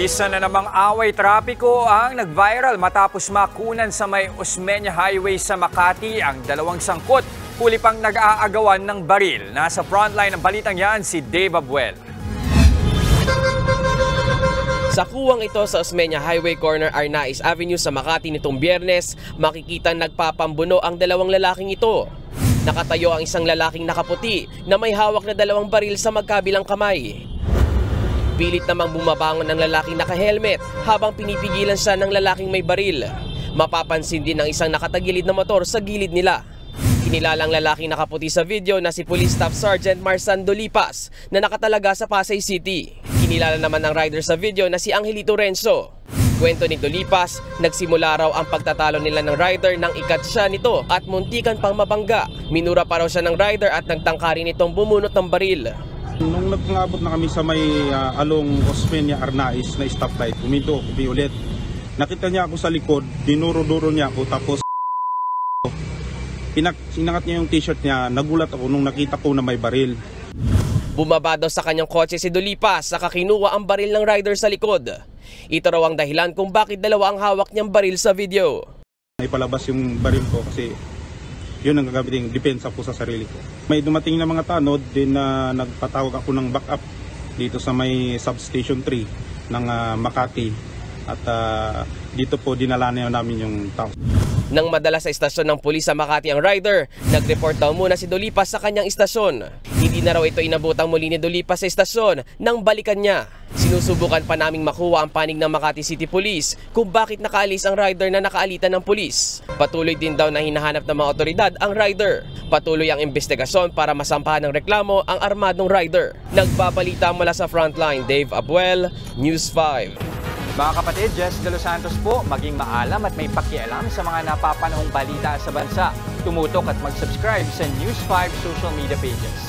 Isa na namang away trapiko ang nag-viral matapos makunan sa may Osmeña Highway sa Makati ang dalawang sangkot. Huli pang nag-aagawan ng baril. Nasa frontline ng balitang yan si Dave Abuel. Sa kuwang ito sa Osmeña Highway corner Arnaiz Avenue sa Makati nitong Biyernes, makikita nagpapambuno ang dalawang lalaking ito. Nakatayo ang isang lalaking nakaputi na may hawak na dalawang baril sa magkabilang kamay. Pilit namang bumabangon ng lalaking naka-helmet habang pinipigilan siya ng lalaking may baril. Mapapansin din ang isang nakatagilid na motor sa gilid nila. Kinilalang lalaking nakaputi sa video na si Police Staff Sergeant Marsan Dolipas na nakatalaga sa Pasay City. Kinilala naman ng rider sa video na si Angelito Renzo. Kwento ni Dolipas, nagsimula raw ang pagtatalo nila ng rider nang ikat siya nito at muntikan pang mabangga. Minura pa raw siya ng rider at nagtangka rin itong bumunot ng baril. Nung nagpangabot na kami sa may along Osmeña Arnaiz na stoplight, huminto ako ulit. Nakita niya ako sa likod, dinuro-duro niya ako, tapos sinangat niya yung t-shirt niya. Nagulat ako nung nakita ko na may baril. Bumaba daw sa kanyang kotse si Dolipas, saka kinuha ang baril ng rider sa likod. Ito raw ang dahilan kung bakit dalawa ang hawak niyang baril sa video. Naipalabas yung baril ko kasi yun ang gagamitin, depensa po sa sarili ko. May dumating na mga tanod din na nagpatawag ako ng backup dito sa may substation 3 ng Makati at dito po dinala na namin yung tao. Nang madala sa istasyon ng pulis sa Makati ang rider, nag-report daw muna si Dolipas sa kanyang istasyon. Hindi na raw ito inabutang muli ni Dolipas sa istasyon nang balikan niya. Sinusubukan pa naming makuha ang panig ng Makati City Police kung bakit nakaalis ang rider na nakaalitan ng pulis. Patuloy din daw na hinahanap ng mga otoridad ang rider. Patuloy ang investigasyon para masampahan ng reklamo ang armadong rider. Nagbabalita mula sa frontline, Dave Abuel, News 5. Mga kapatid, Jess De Los Santos po, maging maalam at may pakialam sa mga napapanahong balita sa bansa. Tumutok at mag-subscribe sa News 5 social media pages.